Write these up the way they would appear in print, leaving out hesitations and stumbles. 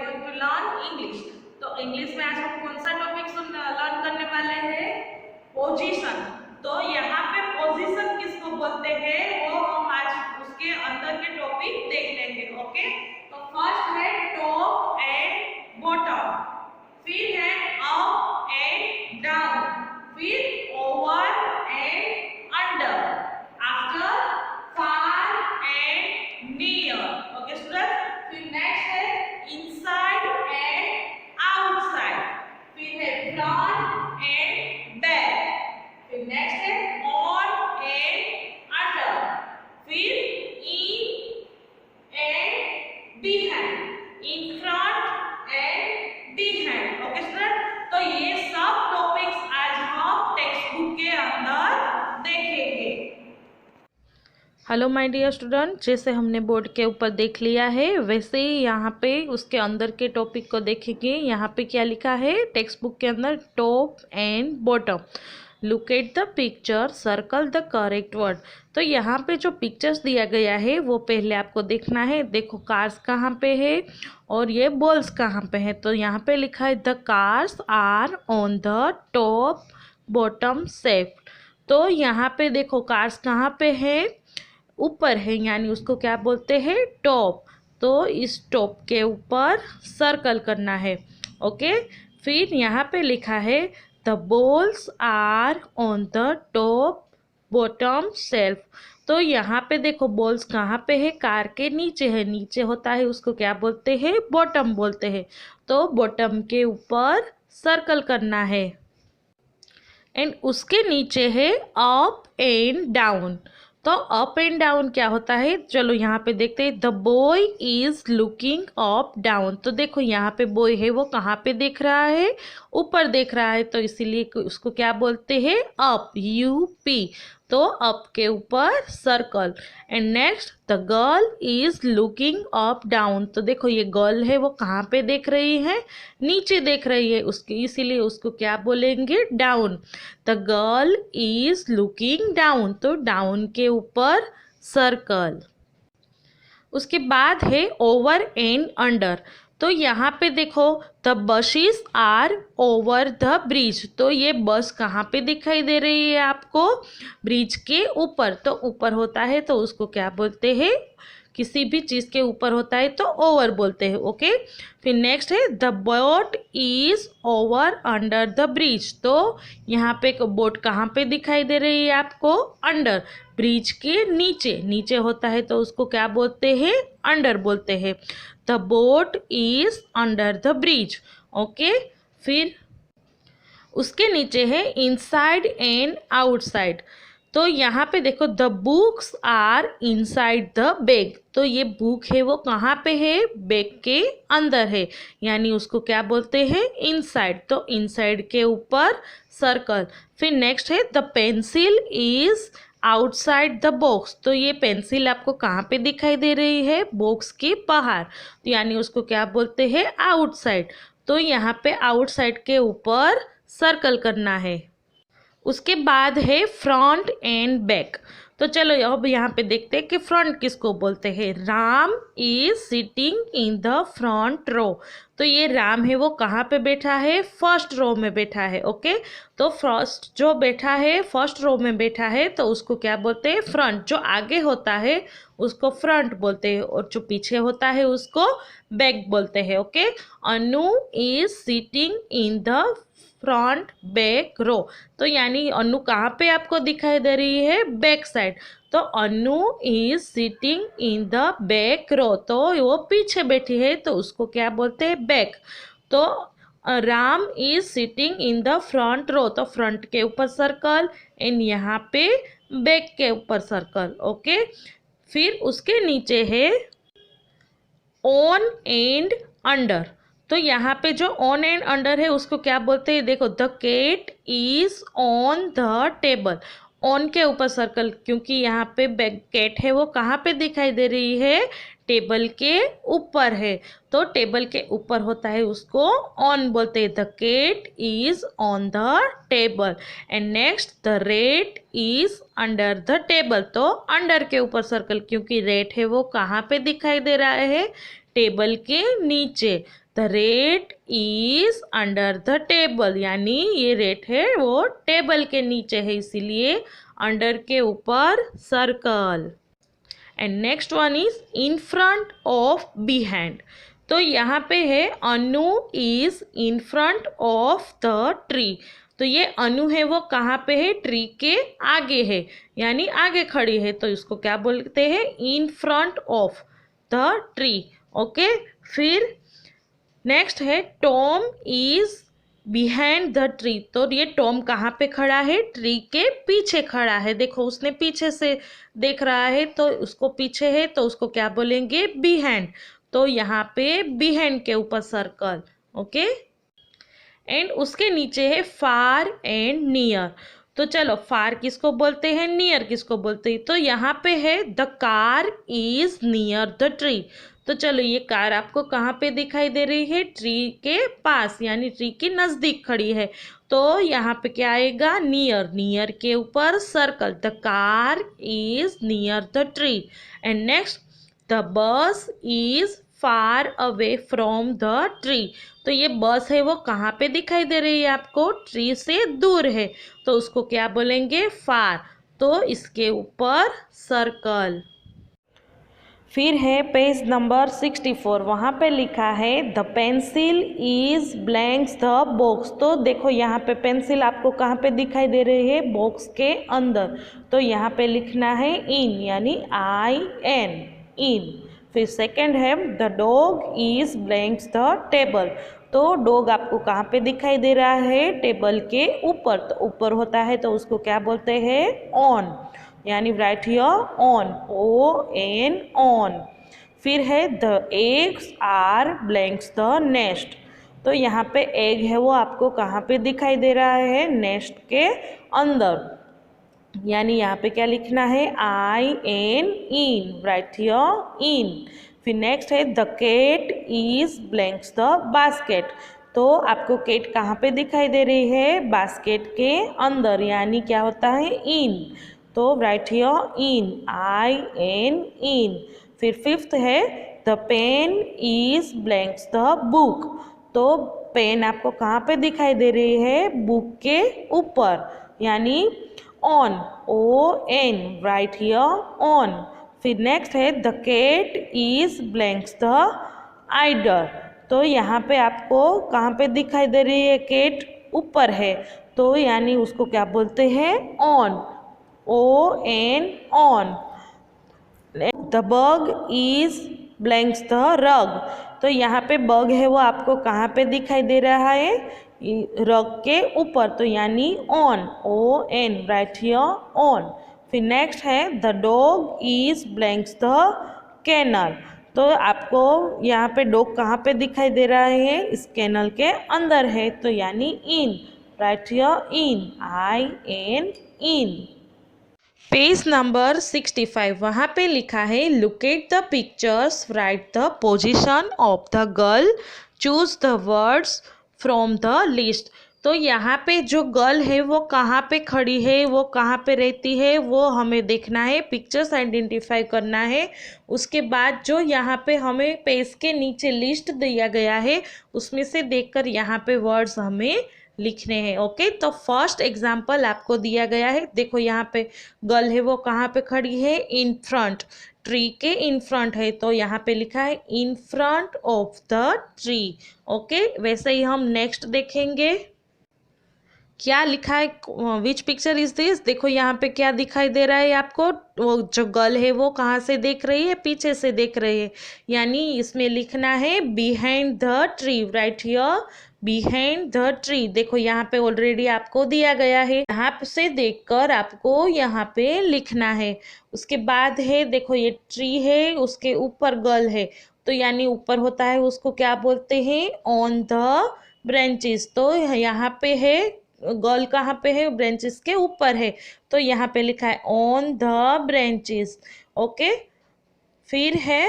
Going to learn English. तो English में आज हम कौन सा टॉपिक लर्न करने वाले हैं? पोजीशन। तो यहाँ पे पोजीशन किसको बोलते हैं वो हम आज उसके अंदर के टॉपिक देख लेंगे। ओके, तो फर्स्ट है टॉप एंड बॉटम, फिर है अप एंड डाउन, फिर over and under, after far and near. Okay student, फिर नेक्स्ट है इनसाइड एंड आउटसाइड, फिर है फ्रंट एंड बैक, फिर नेक्स्ट है ऑन एंड अंडर, फिर in and behind, in front end behind. Okay student, तो ये सब टॉपिक्स आज हम टेक्स्ट बुक के अंदर देखेंगे। हेलो माय डियर स्टूडेंट, जैसे हमने बोर्ड के ऊपर देख लिया है वैसे ही यहाँ पे उसके अंदर के टॉपिक को देखेंगे। यहाँ पे क्या लिखा है टेक्स्ट बुक के अंदर? Top and bottom, look at the picture, circle the correct word. तो यहाँ पे जो पिक्चर्स दिया गया है वो पहले आपको देखना है। देखो कार्स कहाँ पे है और ये बॉल्स कहाँ पे है। तो यहाँ पे लिखा है the cars are on the top bottom सेफ्ट। तो यहाँ पे देखो कार्स कहाँ पे है? ऊपर है, यानी उसको क्या बोलते हैं? टॉप। तो इस टॉप के ऊपर सर्कल करना है। ओके, फिर यहाँ पे लिखा है the balls are on the top bottom shelf. तो यहाँ पे देखो बॉल्स कहाँ पे है? कार के नीचे है, नीचे होता है उसको क्या बोलते हैं? बॉटम बोलते हैं। तो बॉटम के ऊपर सर्कल करना है। एंड उसके नीचे है अप एंड डाउन। तो अप एंड डाउन क्या होता है? चलो यहाँ पे देखते हैं। The boy is looking up down. तो देखो यहाँ पे बॉय है वो कहाँ पे देख रहा है? ऊपर देख रहा है, तो इसीलिए उसको क्या बोलते हैं? Up, UP। तो अप के ऊपर circle. And next the girl is looking up down. तो देखो ये गर्ल है वो कहाँ पे देख रही है? नीचे देख रही है, उसके इसीलिए उसको क्या बोलेंगे? Down. The girl is looking down. तो डाउन के ऊपर सर्कल। उसके बाद है ओवर एंड अंडर। तो यहाँ पे देखो the buses are over the bridge. तो ये बस कहाँ पे दिखाई दे रही है आपको? ब्रिज के ऊपर। तो ऊपर होता है तो उसको क्या बोलते हैं? किसी भी चीज़ के ऊपर होता है तो ओवर बोलते हैं। ओके, फिर नेक्स्ट है the boat is over under the bridge. तो यहाँ पे बोट कहाँ पे दिखाई दे रही है आपको? अंडर, ब्रिज के नीचे। नीचे होता है तो उसको क्या बोलते हैं? अंडर बोलते हैं। The boat is under the bridge. Okay, फिर उसके नीचे है इनसाइड एंड आउटसाइड। तो यहाँ पे देखो the books are inside the bag. तो ये बुक है वो कहाँ पे है? बैग के अंदर है, यानी उसको क्या बोलते हैं? इनसाइड। तो इनसाइड के ऊपर सर्कल। फिर नेक्स्ट है the pencil is outside the box. तो ये पेंसिल आपको कहाँ पे दिखाई दे रही है? बॉक्स के बाहर, तो यानी उसको क्या बोलते हैं? आउटसाइड। तो यहाँ पे आउटसाइड के ऊपर सर्कल करना है। उसके बाद है फ्रंट एंड बैक। तो चलो अब यहाँ पे देखते हैं कि फ्रंट किसको बोलते हैं। Ram is sitting in the front row. तो ये राम है वो कहाँ पे बैठा है? फर्स्ट रो में बैठा है। ओके, तो फर्स्ट जो बैठा है फर्स्ट रो में बैठा है तो उसको क्या बोलते हैं? फ्रंट। जो आगे होता है उसको फ्रंट बोलते हैं और जो पीछे होता है उसको बैक बोलते हैं। Okay, Anu is sitting in the front back row. तो यानी अनु कहाँ पे आपको दिखाई दे रही है? Back side. तो Anu is sitting in the back row. तो वो पीछे बैठी है तो उसको क्या बोलते हैं? बैक। तो Ram is sitting in the front row. तो फ्रंट के ऊपर सर्कल एंड यहाँ पे बैक के ऊपर सर्कल। ओके, फिर उसके नीचे है ऑन एंड अंडर। तो यहाँ पे जो ऑन एंड अंडर है उसको क्या बोलते हैं? देखो the cat is on the table. On के ऊपर सर्कल, क्योंकि यहाँ पे कैट है वो कहाँ पे दिखाई दे रही है? टेबल के ऊपर है। तो टेबल के ऊपर होता है उसको ऑन बोलते हैं। The cat is on the table. And next the rat is under the table. तो अंडर के ऊपर सर्कल, क्योंकि रेट है वो कहाँ पे दिखाई दे रहा है? टेबल के नीचे। The rat is under the table, यानी ये रेट है वो टेबल के नीचे है, इसीलिए अंडर के ऊपर circle. And next one is in front of behind. तो यहाँ पे है Anu is in front of the tree. तो ये अनु है वो कहाँ पे है, ट्री के आगे है, यानी आगे खड़ी है, तो इसको क्या बोलते हैं, इन front of the tree. Okay, फिर नेक्स्ट है Tom is behind the tree. तो ये टॉम कहाँ पे खड़ा है, ट्री के पीछे खड़ा है। देखो उसने पीछे से देख रहा है, तो उसको पीछे है, तो उसको क्या बोलेंगे, बिहाइंड। तो यहाँ पे बिहाइंड के ऊपर सर्कल। ओके, एंड उसके नीचे है फार एंड नियर। तो चलो, फार किसको बोलते हैं, नियर किसको बोलते हैं। तो यहाँ पे है the car is near the tree. तो चलो, ये कार आपको कहाँ पे दिखाई दे रही है, ट्री के पास, यानी ट्री के नज़दीक खड़ी है। तो यहाँ पे क्या आएगा, नियर। नियर के ऊपर circle, the car is near the tree. And next, the bus is far away from the tree. तो ये बस है वो कहाँ पे दिखाई दे रही है आपको, ट्री से दूर है, तो उसको क्या बोलेंगे, फार। तो इसके ऊपर सर्कल। फिर है पेज नंबर 64, वहाँ पे लिखा है the pencil is blanks the box. तो देखो यहाँ पे पेंसिल आपको कहाँ पे दिखाई दे रही है, बॉक्स के अंदर। तो यहाँ पे लिखना है इन, यानी IN, इन। फिर सेकंड है the dog is blanks the table. तो डॉग आपको कहाँ पे दिखाई दे रहा है, टेबल के ऊपर। तो ऊपर होता है तो उसको क्या बोलते हैं, ऑन, यानी right here on, ON, on. फिर है the eggs are blanks the nest. तो यहाँ पे एग है वो आपको कहाँ पे दिखाई दे रहा है, नेस्ट के अंदर, यानी यहाँ पे क्या लिखना है, IN, in, right here in. फिर नेक्स्ट है the cat is blanks the basket. तो आपको कैट कहाँ पे दिखाई दे रही है, बास्केट के अंदर, यानी क्या होता है, इन। तो right here in, IN, in. फिर फिफ्थ है the pen is blanks the book. तो पेन आपको कहाँ पे दिखाई दे रही है, बुक के ऊपर, यानी on, ON, right here on. फिर नेक्स्ट है the cat is blanks the eider. तो यहाँ पे आपको कहाँ पे दिखाई दे रही है, कैट ऊपर है, तो यानी उसको क्या बोलते हैं, on, ON, on. The bug is blanks the rug. तो यहाँ पे बग है वो आपको कहाँ पे दिखाई दे रहा है, रग के ऊपर, तो यानी on, ON, right here on. फिर नेक्स्ट है the dog is blanks the kennel. तो आपको यहाँ पे डॉग कहाँ पे दिखाई दे रहा है, इस कैनल के अंदर है, तो यानी in, right here in, IN, in. Page number 65, वहाँ पे लिखा है look at the pictures, write the position of the girl, choose the words from the list. तो यहाँ पे जो गर्ल है वो कहाँ पे खड़ी है, वो कहाँ पे रहती है, वो हमें देखना है, पिक्चर्स आइडेंटिफाई करना है। उसके बाद जो यहाँ पे हमें पेज के नीचे लिस्ट दिया गया है, उसमें से देखकर यहाँ पे वर्ड्स हमें लिखने हैं। ओके, तो फर्स्ट एग्जाम्पल आपको दिया गया है, देखो यहाँ पे गर्ल है वो कहाँ पे खड़ी है, इन फ्रंट, ट्री के इन फ्रंट है, तो यहाँ पे लिखा है इन front of the tree. Okay, वैसे ही हम नेक्स्ट देखेंगे क्या लिखा है, विच पिक्चर इज दिस। देखो यहाँ पे क्या दिखाई दे रहा है आपको, वो जो गर्ल है वो कहाँ से देख रही है, पीछे से देख रही है, यानी इसमें लिखना है behind the tree, right here behind the tree. देखो यहाँ पे ऑलरेडी आपको दिया गया है, यहाँ से देखकर आपको यहाँ पे लिखना है। उसके बाद है देखो ये ट्री है, उसके ऊपर गर्ल है, तो यानी ऊपर होता है उसको क्या बोलते हैं, ऑन द ब्रांचेस। तो यहाँ पे है गर्ल कहाँ पे है, ब्रांचेस के ऊपर है, तो यहाँ पे लिखा है ऑन द ब्रांचेस। ओके, फिर है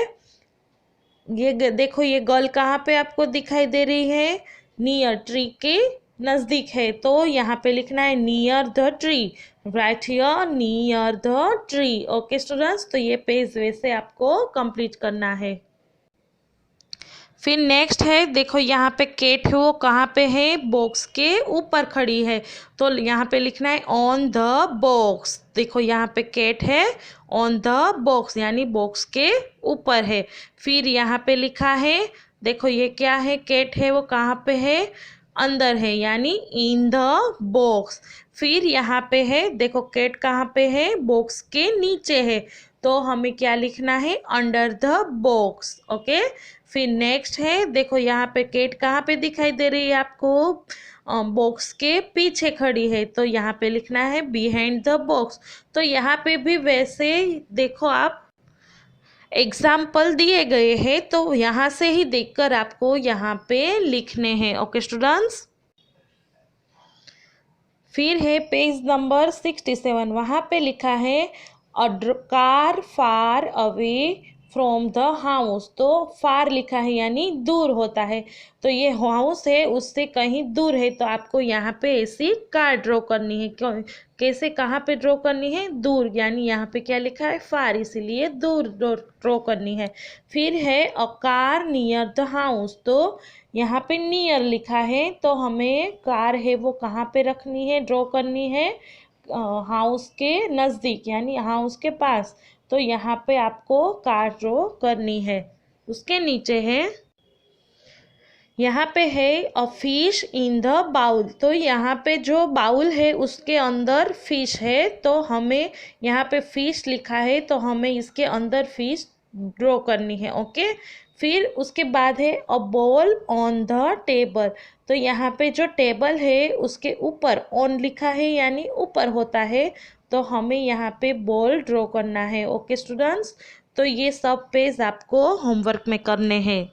ये देखो ये गर्ल कहाँ पे आपको दिखाई दे रही है, नियर, ट्री के नज़दीक है, तो यहाँ पे लिखना है near the tree, right here near the tree. Okay students, तो ये पेज वैसे आपको कंप्लीट करना है। फिर नेक्स्ट है, देखो यहाँ पे केट है वो कहाँ पे है, बॉक्स के ऊपर खड़ी है, तो यहाँ पे लिखना है ऑन द बॉक्स। देखो यहाँ पे केट है ऑन द बॉक्स यानी बॉक्स के ऊपर है। फिर यहाँ पे लिखा है, देखो ये क्या है, केट है वो कहाँ पे है, अंदर है यानी इन द बॉक्स। फिर यहाँ पे है, देखो केट कहाँ पे है, बॉक्स के नीचे है, तो हमें क्या लिखना है, अंडर द बॉक्स। ओके। फिर नेक्स्ट है, देखो यहाँ पे केट कहाँ पे दिखाई दे रही है आपको, बॉक्स के पीछे खड़ी है, तो यहाँ पे लिखना है बिहाइंड द बॉक्स। तो यहाँ पे भी वैसे देखो आप एग्जाम्पल दिए गए हैं, तो यहाँ से ही देखकर आपको यहाँ पे लिखने हैं। Okay students. फिर है पेज नंबर 67, वहाँ पे लिखा है a car far away from the house. तो फार लिखा है यानी दूर होता है, तो ये हाउस है उससे कहीं दूर है, तो आपको यहाँ पे ऐसी कार ड्रॉ करनी है। क्यों, कैसे, कहाँ पे ड्रॉ करनी है, दूर, यानी यहाँ पे क्या लिखा है, फार, इसीलिए दूर ड्रॉ करनी है। फिर है a car near the house, तो यहाँ पे नियर लिखा है, तो हमें कार है वो कहाँ पे रखनी है, ड्रॉ करनी है, हाउस के नज़दीक यानी हाउस के पास। तो यहाँ पे आपको कार ड्रॉ करनी है। उसके नीचे है, यहाँ पे है a fish in the bowl, तो यहाँ पे जो बाउल है उसके अंदर फिश है, तो हमें यहाँ पे फिश लिखा है, तो हमें इसके अंदर फिश ड्रॉ करनी है। ओके। फिर उसके बाद है a ball on the table, तो यहाँ पे जो टेबल है उसके ऊपर ऑन लिखा है यानी ऊपर होता है, तो हमें यहाँ पे बॉल ड्रॉ करना है। ओके स्टूडेंट्स, तो ये सब पेज आपको होमवर्क में करने हैं।